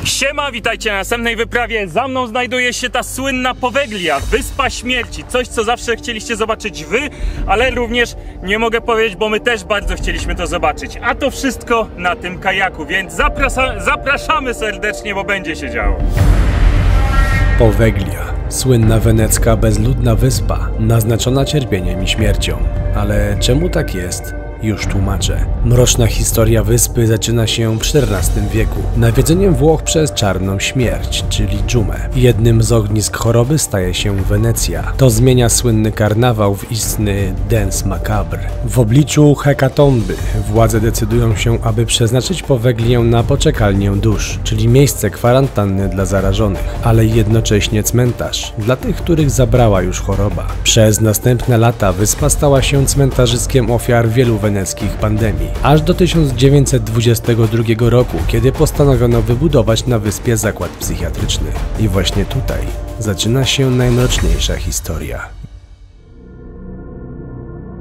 Siema, witajcie na następnej wyprawie. Za mną znajduje się ta słynna Poweglia, Wyspa Śmierci. Coś, co zawsze chcieliście zobaczyć wy, ale również nie mogę powiedzieć, bo my też bardzo chcieliśmy to zobaczyć. A to wszystko na tym kajaku, więc zapraszamy serdecznie, bo będzie się działo. Poweglia, słynna wenecka bezludna wyspa, naznaczona cierpieniem i śmiercią. Ale czemu tak jest? Już tłumaczę. Mroczna historia wyspy zaczyna się w XIV wieku, nawiedzeniem Włoch przez czarną śmierć, czyli dżumę. Jednym z ognisk choroby staje się Wenecja. To zmienia słynny karnawał w istny dance macabre. W obliczu hekatomby władze decydują się, aby przeznaczyć Poweglię na poczekalnię dusz, czyli miejsce kwarantanny dla zarażonych, ale jednocześnie cmentarz dla tych, których zabrała już choroba. Przez następne lata wyspa stała się cmentarzyskiem ofiar wielu weneckich pandemii, aż do 1922 roku, kiedy postanowiono wybudować na wyspie zakład psychiatryczny. I właśnie tutaj zaczyna się najmroczniejsza historia.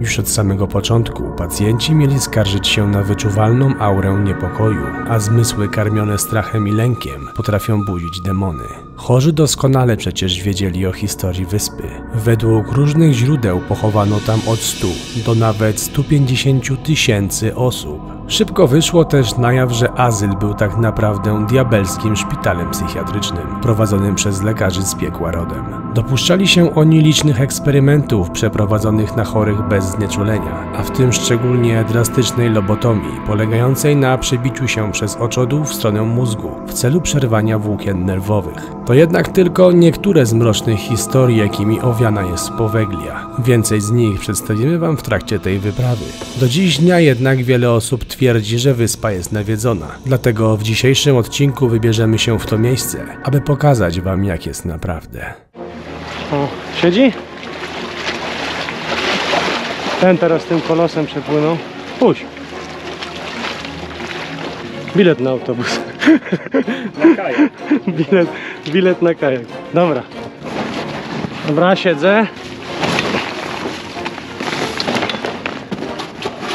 Już od samego początku pacjenci mieli skarżyć się na wyczuwalną aurę niepokoju, a zmysły karmione strachem i lękiem potrafią budzić demony. Chorzy doskonale przecież wiedzieli o historii wyspy. Według różnych źródeł pochowano tam od 100 do nawet 150 tysięcy osób. Szybko wyszło też na jaw, że azyl był tak naprawdę diabelskim szpitalem psychiatrycznym, prowadzonym przez lekarzy z piekła rodem. Dopuszczali się oni licznych eksperymentów przeprowadzonych na chorych bez znieczulenia, a w tym szczególnie drastycznej lobotomii, polegającej na przebiciu się przez oczodół w stronę mózgu w celu przerwania włókien nerwowych. To jednak tylko niektóre z mrocznych historii, jakimi owiana jest Poweglia. Więcej z nich przedstawimy wam w trakcie tej wyprawy. Do dziś dnia jednak wiele osób twierdzi, że wyspa jest nawiedzona. Dlatego w dzisiejszym odcinku wybierzemy się w to miejsce, aby pokazać wam, jak jest naprawdę. O, siedzi? Ten teraz tym kolosem przepłynął. Puść! Bilet na autobus. Na kajak. Bilet na kajak. Dobra. Dobra, siedzę.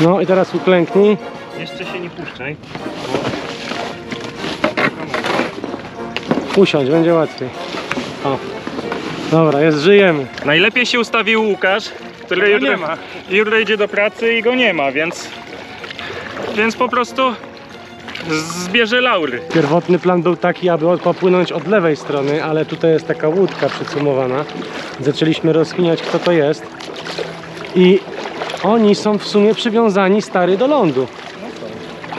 No i teraz uklęknij. Jeszcze się nie puszczaj. Usiądź, będzie łatwiej. O. Dobra, żyjemy. Najlepiej się ustawił Łukasz, który jutro idzie do pracy i go nie ma, więc po prostu zbierze laury. Pierwotny plan był taki, aby popłynąć od lewej strony, ale tutaj jest taka łódka przycumowana. Zaczęliśmy rozkminiać, kto to jest. I oni są w sumie przywiązani, stary, do lądu.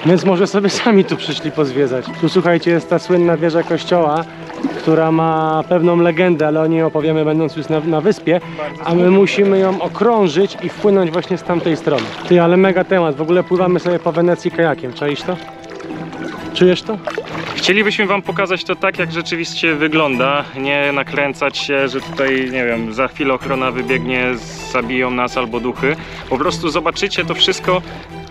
Więc może sobie sami tu przyszli pozwiedzać. Tu, słuchajcie, jest ta słynna wieża kościoła, która ma pewną legendę, ale o niej opowiemy, będąc już na wyspie. A my musimy ją okrążyć i wpłynąć właśnie z tamtej strony. Ty, ale mega temat. W ogóle pływamy sobie po Wenecji kajakiem. Czaisz to? Czujesz to? Chcielibyśmy wam pokazać to tak, jak rzeczywiście wygląda. Nie nakręcać się, że tutaj, nie wiem, za chwilę ochrona wybiegnie, zabiją nas albo duchy. Po prostu zobaczycie to wszystko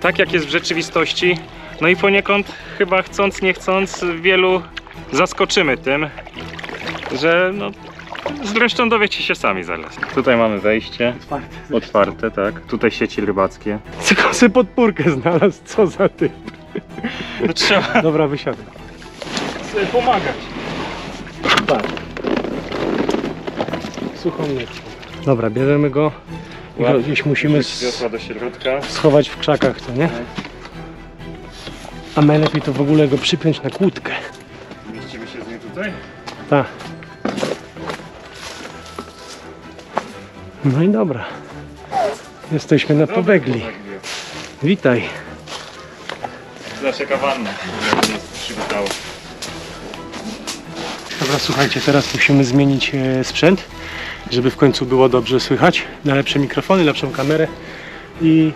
tak, jak jest w rzeczywistości. No i poniekąd, chyba chcąc, nie chcąc, wielu zaskoczymy tym, że no... Zresztą dowiecie się sami zaraz. Tutaj mamy wejście. Otwarte, tak. Tutaj sieci rybackie. Tylko sobie podpórkę znalazł, co za typ. No trzeba Dobra, wysiadaj. sobie pomagać. Tak. Suchą nitką. Dobra, bierzemy go i go gdzieś musimy do środka. schować w krzakach, co nie? A najlepiej to w ogóle go przypiąć na kłódkę. Mieścimy się z nim tutaj? Tak. No i dobra. Jesteśmy na Powegli. Witaj. Zaczeka wanna. Przywitało. Dobra, słuchajcie, teraz musimy zmienić sprzęt, żeby w końcu było dobrze słychać. Na lepsze mikrofony, lepszą kamerę i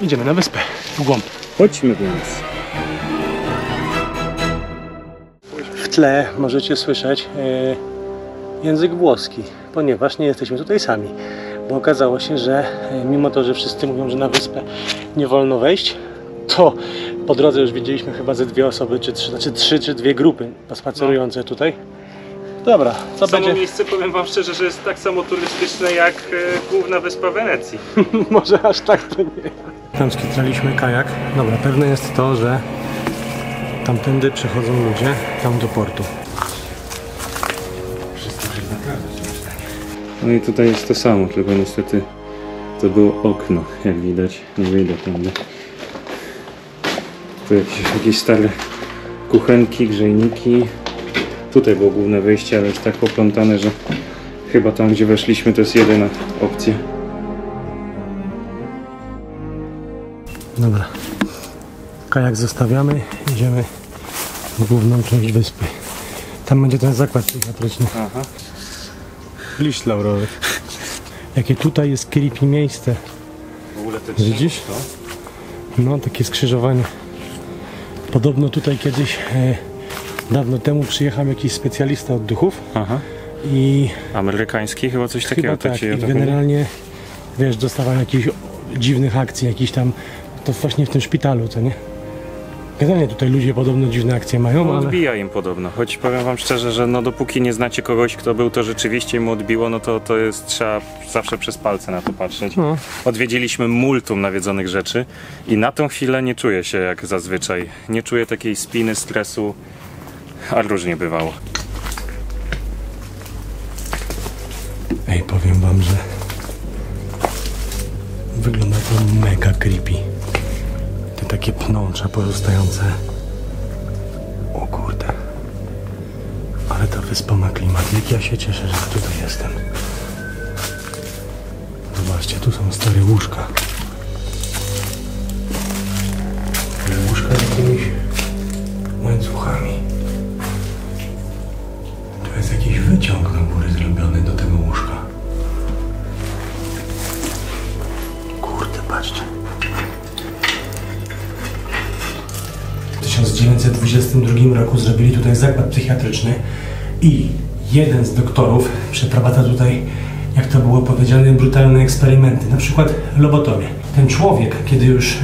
idziemy na wyspę w głąb. Chodźmy więc. W tle możecie słyszeć język włoski, ponieważ nie jesteśmy tutaj sami. Bo okazało się, że mimo to, że wszyscy mówią, że na wyspę nie wolno wejść, to po drodze już widzieliśmy chyba ze 2 osoby, czy 3, znaczy 3 czy 2 grupy spacerujące tutaj. Dobra, co Samo będzie? miejsce, powiem wam szczerze, że jest tak samo turystyczne jak główna wyspa Wenecji. Może aż tak to nie. Tam skitraliśmy kajak. Dobra, pewne jest to, że Tamtędy przechodzą ludzie, tam do portu. No i tutaj jest to samo, tylko niestety to było okno, jak widać. Nie wyjdę tędy. Tu jakieś stare kuchenki, grzejniki. Tutaj było główne wyjście, ale jest tak poplątane, że chyba tam, gdzie weszliśmy, to jest jedyna opcja. Dobra. Kajak zostawiamy, idziemy w główną część wyspy. Tam będzie ten zakład psychiatryczny. Aha. Liść laurowy. Jakie tutaj jest creepy miejsce. W ogóle te Widzisz? No, takie skrzyżowanie. Podobno tutaj kiedyś, dawno temu przyjechał jakiś specjalista od duchów. Aha. I Amerykański chyba coś takiego. chyba tak, i generalnie, wiesz, dostawał jakichś dziwnych akcji, jakiś tam, to właśnie w tym szpitalu, co nie? Generalnie tutaj ludzie podobno dziwne akcje mają, No, ale... odbija im podobno, choć powiem wam szczerze, że no dopóki nie znacie kogoś, kto był, to rzeczywiście mu odbiło, no to jest, trzeba zawsze przez palce na to patrzeć. No. Odwiedziliśmy multum nawiedzonych rzeczy i na tą chwilę nie czuję się jak zazwyczaj. Nie czuję takiej spiny, stresu, a różnie bywało. Ej, powiem wam, że wygląda to mega creepy. Te takie pnącza pozostające. O kurde. Ale ta wyspa ma klimat. Jak ja się cieszę, że tutaj jestem. Zobaczcie, tu są stare łóżka. Łóżka z jakimiś łańcuchami. Tu jest jakiś wyciąg na górę zrobiony do tego łóżka. Kurde, patrzcie. W 1922 roku zrobili tutaj zakład psychiatryczny i jeden z doktorów przeprowadza tutaj, jak to było powiedziane, brutalne eksperymenty, na przykład lobotomię. Ten człowiek, kiedy już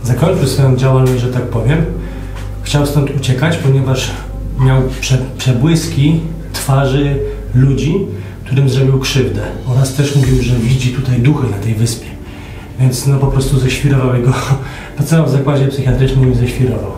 zakończył swoją działalność, że tak powiem, chciał stąd uciekać, ponieważ miał przebłyski twarzy ludzi, którym zrobił krzywdę, oraz też mówił, że widzi tutaj duchy na tej wyspie. Więc no po prostu ześwirował jego, pracował w zakładzie psychiatrycznym i ześwirował.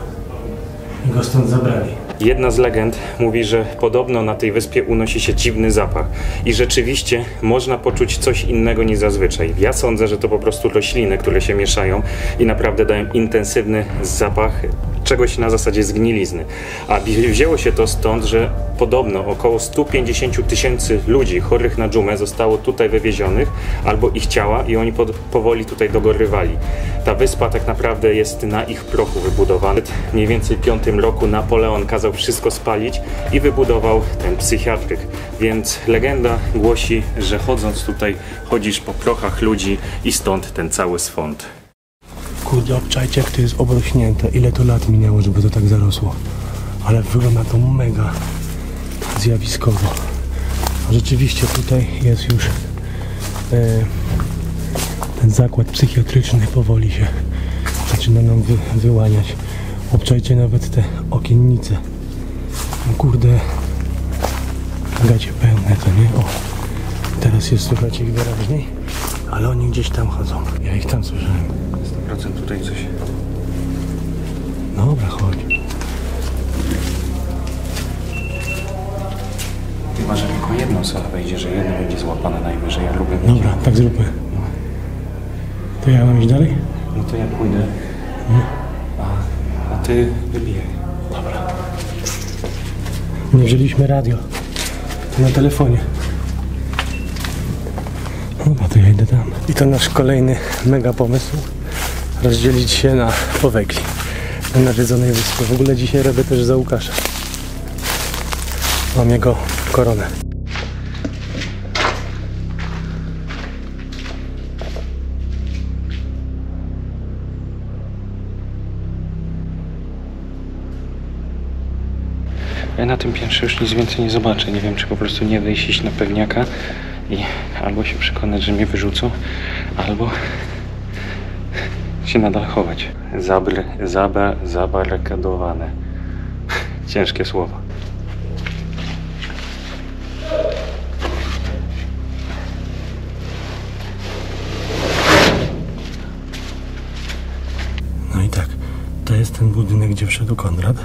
I go stąd zabrali. Jedna z legend mówi, że podobno na tej wyspie unosi się dziwny zapach i rzeczywiście można poczuć coś innego niż zazwyczaj. Ja sądzę, że to po prostu rośliny, które się mieszają i naprawdę dają intensywny zapach czegoś na zasadzie zgnilizny. A wzięło się to stąd, że podobno około 150 000 ludzi chorych na dżumę zostało tutaj wywiezionych, albo ich ciała, i oni powoli tutaj dogorywali. Ta wyspa tak naprawdę jest na ich prochu wybudowana. W mniej więcej w 5 roku Napoleon kazał wszystko spalić i wybudował ten psychiatryk. Więc legenda głosi, że chodząc tutaj chodzisz po prochach ludzi i stąd ten cały swąd. Kurde, obczajcie, jak to jest obrośnięte. Ile to lat minęło, żeby to tak zarosło. Ale wygląda to mega zjawiskowo. A rzeczywiście tutaj jest już ten zakład psychiatryczny powoli się zaczyna nam wyłaniać. Obczajcie nawet te okiennice. No kurde, gacie pełne, to nie? O, teraz jest, słuchajcie, ich wyraźniej, ale oni gdzieś tam chodzą. Ja ich tam słyszałem. 100% tutaj coś. Dobra, chodź. Chyba, że tylko jedna osoba wejdzie, że jedna będzie złapana najwyżej, ja lubię. Dobra, tak zróbmy. To ja mam iść dalej? No to ja pójdę. A ty wybijaj. Dobra. Nie wzięliśmy radio. To na telefonie. Dobra, to ja idę tam. I to nasz kolejny mega pomysł. Rozdzielić się na powekli. Na nawiedzonej wyspie. W ogóle dzisiaj robię też za Łukasza. Mam jego koronę. Ja na tym piętrze już nic więcej nie zobaczę. Nie wiem, czy po prostu nie wyjść, iść na pewniaka i albo się przekonać, że mnie wyrzucą, albo się nadal chować. Zabarykadowane. Ciężkie słowa. No i tak, to jest ten budynek. budynek, gdzie wszedł Konrad.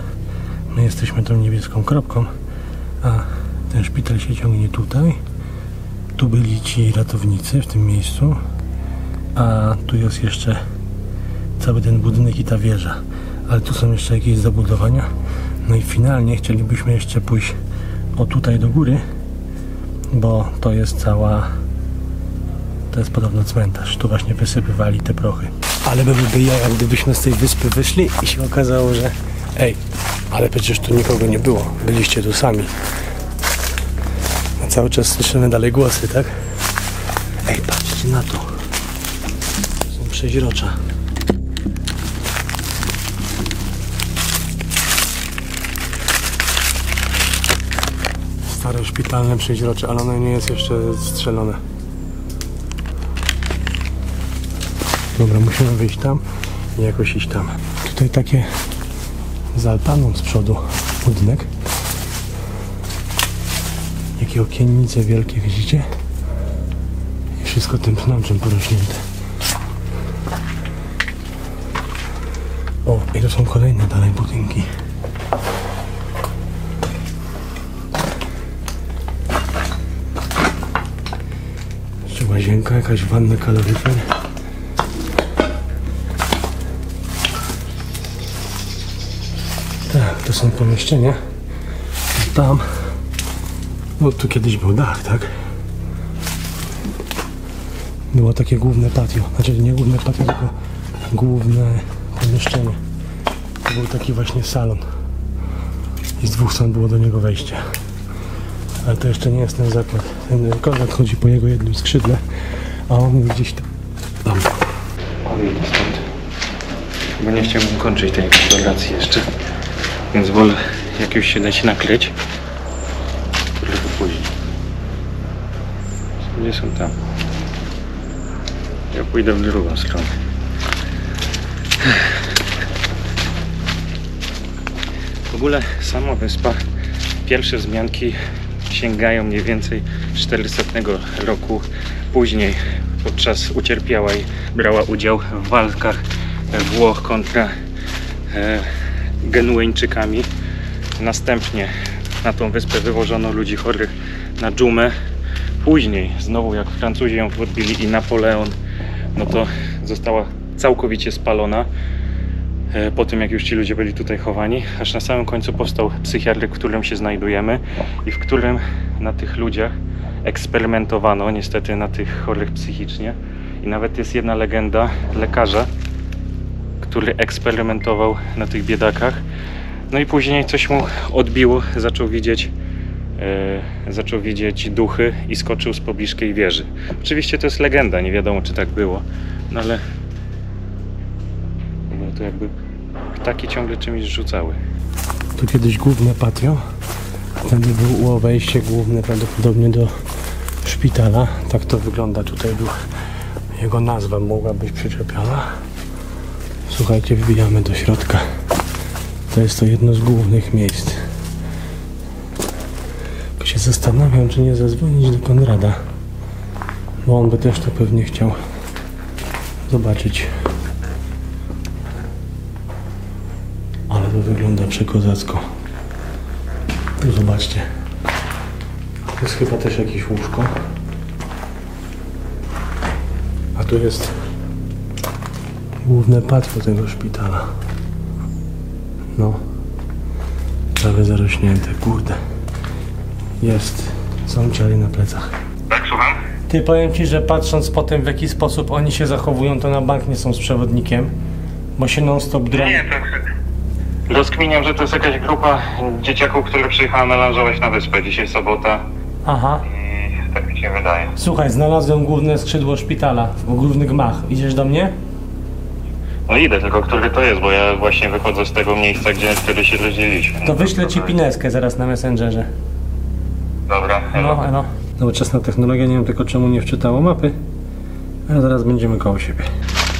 My jesteśmy tą niebieską kropką, a ten szpital się ciągnie tutaj. Tu byli ci ratownicy w tym miejscu, a tu jest jeszcze cały ten budynek i ta wieża. Ale tu są jeszcze jakieś zabudowania. No i finalnie chcielibyśmy jeszcze pójść o tutaj do góry, bo to jest cała... To jest podobno cmentarz. Tu właśnie wysypywali te prochy. Ale byłby jaja, gdybyśmy z tej wyspy wyszli i się okazało, że ej, ale przecież tu nikogo nie było. Byliście tu sami. A cały czas słyszymy dalej głosy, tak? Ej, patrzcie na to. Są przeźrocza. Stare szpitalne przeźrocze, ale ono nie jest jeszcze strzelone. Dobra, musimy wyjść tam i jakoś iść tam. Tutaj takie z altaną z przodu budynek. Jakie okiennice wielkie, widzicie? I wszystko tym pnączem porośnięte. O, i to są kolejne dalej budynki. Jeszcze łazienka, jakaś wanna, kaloryfer. Tak, to są pomieszczenia. Tam, no tu kiedyś był dach, tak? Było takie główne patio, znaczy nie główne patio, tylko główne pomieszczenie. To był taki właśnie salon. I z dwóch stron było do niego wejście. Ale to jeszcze nie jest ten zakład. Ten Konrad chodzi po jego jednym skrzydle, a on gdzieś tam. Wyjdę stąd. Bo nie chciałbym kończyć tej eksploracji jeszcze. Więc wolę, jak już się da się nakryć, trochę później. Gdzie są tam? Ja pójdę w drugą stronę. W ogóle sama wyspa, pierwsze wzmianki sięgają mniej więcej 400 roku. Później podczas ucierpiałej brała udział w walkach Włoch kontra Genueńczykami. Następnie na tą wyspę wywożono ludzi chorych na dżumę. Później znowu jak Francuzi ją podbili i Napoleon, no to została całkowicie spalona. Po tym jak już ci ludzie byli tutaj chowani, aż na samym końcu powstał psychiatryk, w którym się znajdujemy i w którym na tych ludziach eksperymentowano, niestety na tych chorych psychicznie. I nawet jest jedna legenda lekarza, który eksperymentował na tych biedakach. No i później coś mu odbiło, zaczął widzieć duchy i skoczył z pobliskiej wieży. Oczywiście to jest legenda, nie wiadomo czy tak było, no ale to jakby ptaki ciągle czymś rzucały. Tu kiedyś główne patio, wtedy było wejście główne prawdopodobnie do szpitala. Tak to wygląda, tutaj był jego nazwa, mogła być przyczepiona. Słuchajcie, wbijamy do środka. To jest to jedno z głównych miejsc. Tylko się zastanawiam, czy nie zadzwonić do Konrada, bo on by też to pewnie chciał zobaczyć. Ale to wygląda przekozacko. Tu zobaczcie. To jest chyba też jakieś łóżko. A tu jest główne patio tego szpitala. No. Prawie zarośnięte, kurde. Jest. Są ciary na plecach. Tak, słucham? Ty, powiem ci, że patrząc po tym, w jaki sposób oni się zachowują, to na bank nie są z przewodnikiem, bo się non-stop drą. Nie, tak. Rozkminiam, że to jest jakaś grupa dzieciaków, które przyjechała melanżować na wyspę. Dzisiaj sobota. Aha. I tak mi się wydaje. Słuchaj, znalazłem główne skrzydło szpitala, główny gmach. Idziesz do mnie? No idę, tylko który to jest, bo ja właśnie wychodzę z tego miejsca, wtedy się rozdzieliliśmy. To wyślę ci pineskę zaraz na Messengerze. Dobra. No. Nowoczesna technologia, nie wiem tylko czemu nie wczytało mapy, ale zaraz będziemy koło siebie.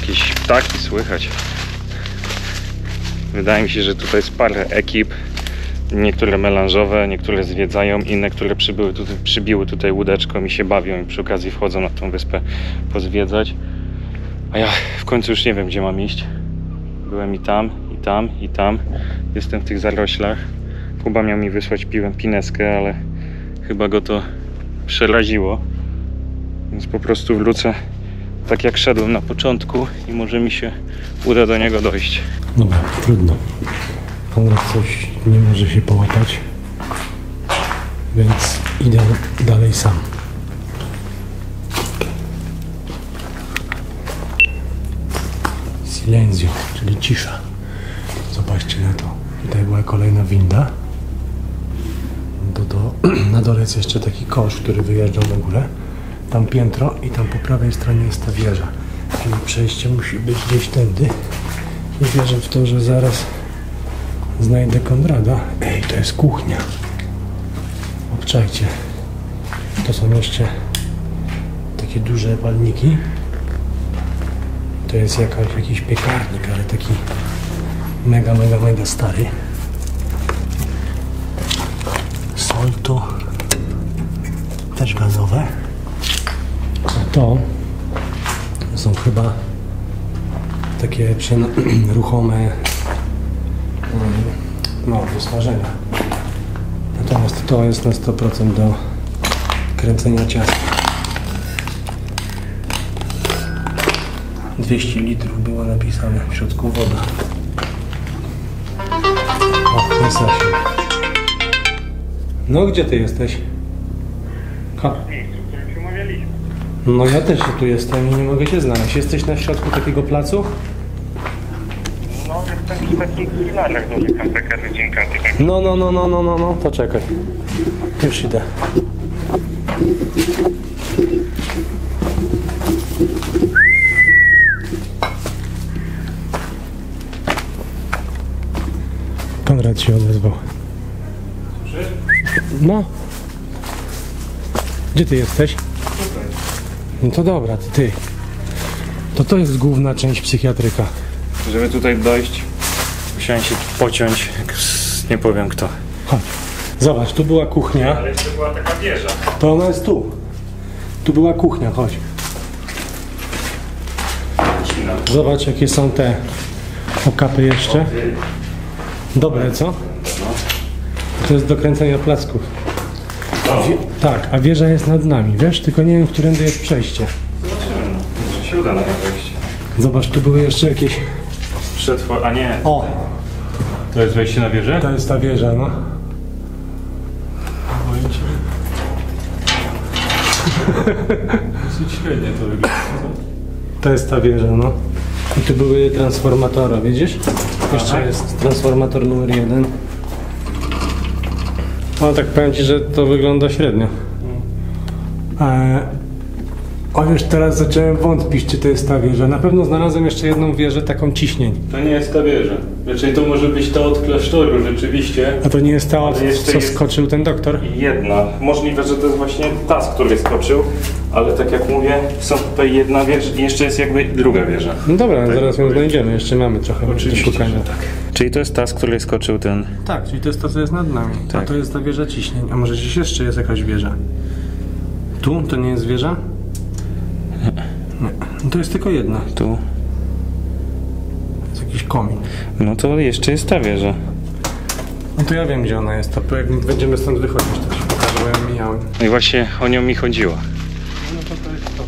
Jakieś ptaki słychać. Wydaje mi się, że tutaj jest parę ekip. Niektóre melanżowe, niektóre zwiedzają, inne, które przybiły tutaj łódeczką i się bawią i przy okazji wchodzą na tą wyspę pozwiedzać. A ja w końcu już nie wiem, gdzie mam iść. Byłem i tam, i tam. Jestem w tych zaroślach. Kuba miał mi wysłać pineskę, ale chyba go to przeraziło. Więc po prostu wrócę tak jak szedłem na początku i może mi się uda do niego dojść. Dobra, trudno. Konrad coś nie może się połapać, więc idę dalej sam. Silenzio, czyli cisza. Zobaczcie na to. Tutaj była kolejna winda. Na dole jest jeszcze taki kosz, który wyjeżdżał na górę. Tam piętro i tam po prawej stronie jest ta wieża. Czyli przejście musi być gdzieś tędy. I wierzę w to, że zaraz znajdę Konrada. Ej, to jest kuchnia. Obczajcie. To są jeszcze takie duże palniki. To jest jakiś piekarnik, ale taki mega stary. Solto też gazowe. A to są chyba takie ruchome do smażenia. Natomiast to jest na 100% do kręcenia ciasta. 200 litrów było napisane, w środku woda. O, jest Asiu. No, gdzie ty jesteś? No ja też tu jestem i nie mogę się znaleźć. Jesteś na środku takiego placu? No, jestem w takich filarach, tam taka rodzinka. No, to czekaj. Już idę. Konrad się odezwał. No. Gdzie ty jesteś? No to dobra, to ty. To jest główna część psychiatryka. Żeby tutaj dojść, musiałem się pociąć, nie powiem kto. Chodź. Zobacz, tu była kuchnia. Ale jeszcze była taka wieża. To ona jest tu. Tu była kuchnia, chodź. Zobacz, jakie są te okapy jeszcze. Dobre, co? To jest do kręcenia placków. Tak, a wieża jest nad nami, wiesz? Tylko nie wiem, którędy jest przejście. Zobaczymy, może się uda na wejście. Zobacz, tu były jeszcze jakieś... A nie, O! to jest wejście na wieżę? To jest ta wieża, no. Dosyć średnio to wygląda. To jest ta wieża, no. I tu były transformatory, widzisz? Jeszcze jest transformator numer 1. No tak powiem ci, że to wygląda średnio. O, już teraz zacząłem wątpić, czy to jest ta wieża. Na pewno znalazłem jeszcze jedną wieżę, taką ciśnień. To nie jest ta wieża. Raczej to może być to od klasztoru rzeczywiście. A to nie jest ta, Ale jeszcze co jest- skoczył ten doktor? Jedna. Możliwe, że to jest właśnie ta, z której skoczył, ale tak jak mówię, są tutaj jedna wieża i jeszcze jest jakby druga wieża. No dobra, zaraz ją znajdziemy, jeszcze mamy trochę do szukania. tak. Czyli to jest ta, z której skoczył ten... Tak, czyli to jest to, co jest nad nami. Tak. A to jest ta wieża ciśnień. A może gdzieś jeszcze jest jakaś wieża? Tu? To nie jest wieża? Nie. No to jest tylko jedna. Tu. To jest jakiś komin. No to jeszcze jest ta wieża. No to ja wiem, gdzie ona jest. To jak będziemy stąd wychodzić, to się pokaże, bo ja mijałem. No i właśnie o nią mi chodziło. No to jest to.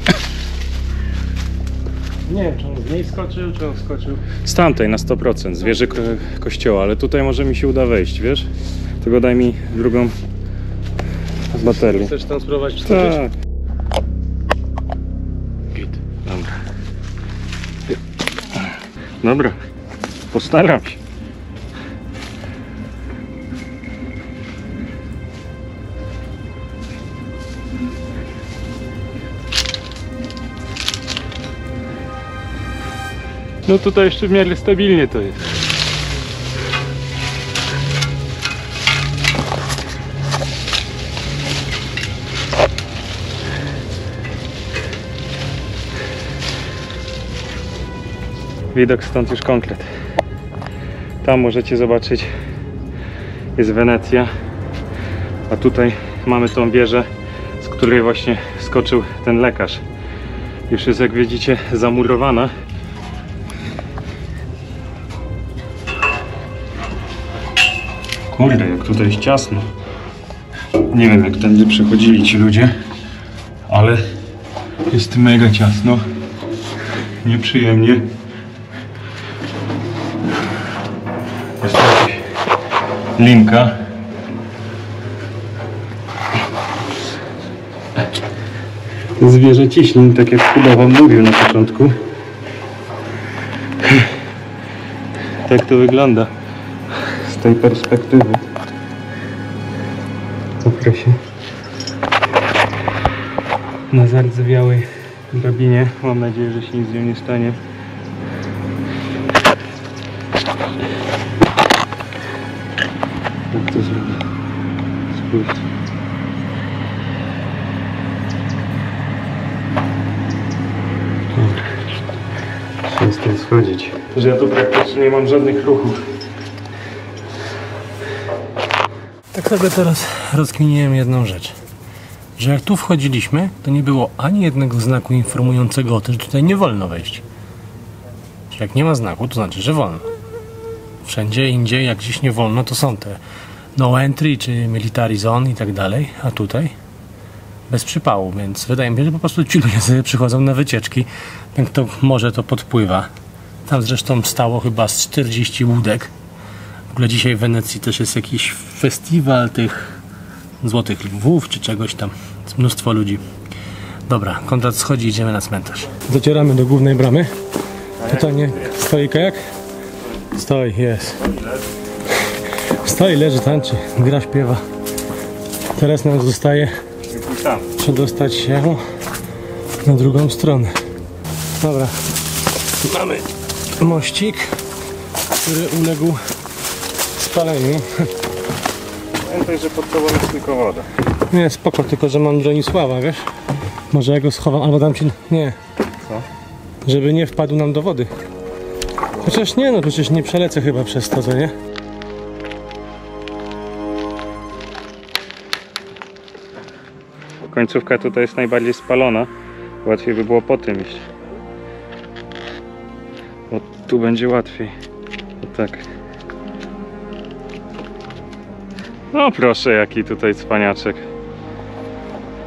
Nie wiem, czy on z niej skoczył, czy on skoczył. Z tamtej na 100%, z wieży kościoła, ale tutaj może mi się uda wejść, wiesz? Tylko daj mi drugą baterię. Chcesz tam spróbować wskoczyć? Tak. Git. Dobra. Dobra. Postaram się. No tutaj jeszcze w miarę stabilnie to jest. Widok stąd już konkret. Tam możecie zobaczyć, jest Wenecja, a tutaj mamy tą wieżę, z której właśnie skoczył ten lekarz. Już jest, jak widzicie, zamurowana. Kurde, jak tutaj jest ciasno. Nie wiem, jak tędy przechodzili ci ludzie, ale jest mega ciasno. Nieprzyjemnie. Jest tutaj linka. Zwierzę ciśnień, tak jak Kuba wam mówił na początku. Tak to wygląda z tej perspektywy. Cofkę się na zardzewiałej drabinie. Mam nadzieję, że się nic z nią nie stanie. Jak to zrobię? Spójrzcie. Przestań schodzić. Że ja tu praktycznie nie mam żadnych ruchów. Tak sobie teraz rozkminiłem jedną rzecz. Że jak tu wchodziliśmy, to nie było ani jednego znaku informującego o tym, że tutaj nie wolno wejść. Że jak nie ma znaku, to znaczy, że wolno. Wszędzie indziej, jak gdzieś nie wolno, to są te no entry, czy military zone i tak dalej. A tutaj bez przypału, więc wydaje mi się, że po prostu ci ludzie sobie przychodzą na wycieczki. Ten, kto może, to podpływa. Tam zresztą stało chyba z 40 łódek. W ogóle dzisiaj w Wenecji też jest jakiś festiwal tych złotych lwów, czy czegoś tam. Jest mnóstwo ludzi. Dobra, Konrad schodzi, idziemy na cmentarz. Docieramy do głównej bramy. Tutaj nie stoi kajak? Stoi, jest. Stoi, leży, tańczy, gra, śpiewa. Teraz nam zostaje przedostać się na drugą stronę. Dobra, mamy mościk, który uległ spaleniu. Pamiętaj, że pod tobą jest tylko woda. Nie, spoko, tylko że mam Bronisława, wiesz? Może ja go schowam, albo dam ci... Nie. Co? Żeby nie wpadł nam do wody. Chociaż nie, no przecież nie przelecę chyba przez to, co nie? Końcówka tutaj jest najbardziej spalona. Łatwiej by było po tym iść. Bo tu będzie łatwiej. O tak. No proszę, jaki tutaj cwaniaczek.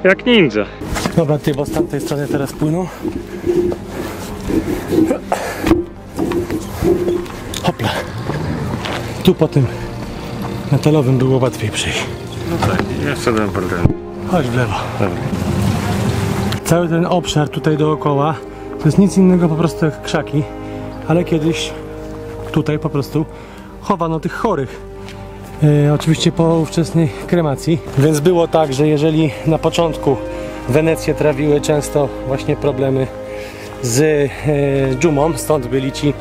Jak ninja. Dobra, ty, bo z tamtej strony teraz płyną. Hopla. Tu po tym metalowym było łatwiej przyjść. No tak, ja szedłem po lewo. Chodź w lewo. Dobra. Cały ten obszar tutaj dookoła to jest nic innego po prostu jak krzaki, ale kiedyś tutaj po prostu chowano tych chorych. Oczywiście po ówczesnej kremacji. Więc było tak, że jeżeli na początku Wenecję trawiły często właśnie problemy z dżumą, stąd byli ci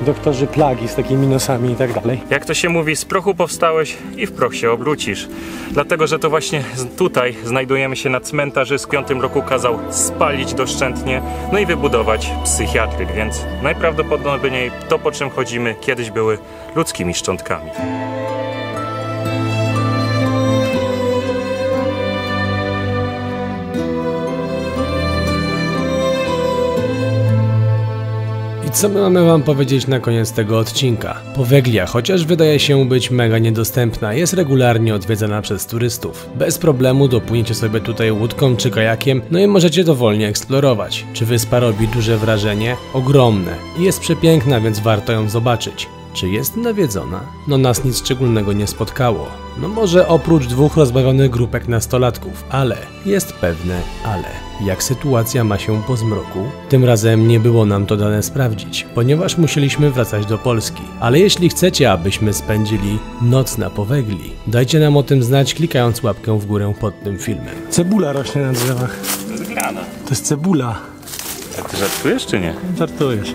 doktorzy plagi z takimi nosami i tak dalej. Jak to się mówi, z prochu powstałeś i w proch się obrócisz. Dlatego, że to właśnie tutaj znajdujemy się na cmentarzu. W 5 roku kazał spalić doszczętnie, no i wybudować psychiatryk, więc najprawdopodobniej to, po czym chodzimy, kiedyś były ludzkimi szczątkami. Co my mamy wam powiedzieć na koniec tego odcinka? Poweglia, chociaż wydaje się być mega niedostępna, jest regularnie odwiedzana przez turystów. Bez problemu dopłyniecie sobie tutaj łódką czy kajakiem, no i możecie dowolnie eksplorować. Czy wyspa robi duże wrażenie? Ogromne. I jest przepiękna, więc warto ją zobaczyć. Czy jest nawiedzona? No nas nic szczególnego nie spotkało. No może oprócz 2 rozbawionych grupek nastolatków, ale jest pewne ale. Jak sytuacja ma się po zmroku? Tym razem nie było nam to dane sprawdzić, ponieważ musieliśmy wracać do Polski. Ale jeśli chcecie, abyśmy spędzili noc na Powegli, dajcie nam o tym znać, klikając łapkę w górę pod tym filmem. Cebula rośnie na drzewach. To jest grana. To jest cebula. A ty żartujesz czy nie? Żartujesz.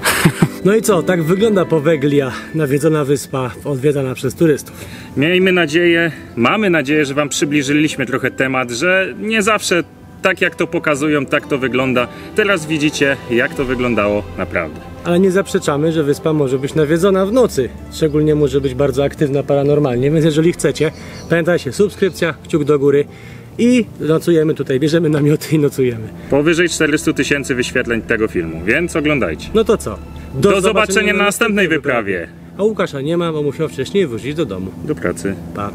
No i co, tak wygląda Poweglia, nawiedzona wyspa, odwiedzana przez turystów. Miejmy nadzieję, mamy nadzieję, że wam przybliżyliśmy trochę temat, że nie zawsze tak jak to pokazują, tak to wygląda. Teraz widzicie, jak to wyglądało naprawdę. Ale nie zaprzeczamy, że wyspa może być nawiedzona w nocy. Szczególnie może być bardzo aktywna paranormalnie, więc jeżeli chcecie, pamiętajcie, subskrypcja, kciuk do góry i nocujemy tutaj, bierzemy namioty i nocujemy. Powyżej 400 000 wyświetleń tego filmu, więc oglądajcie. No to co? Do zobaczenia na następnej wyprawie. A Łukasza nie ma, bo musiał wcześniej wrócić do domu. Do pracy. Pa.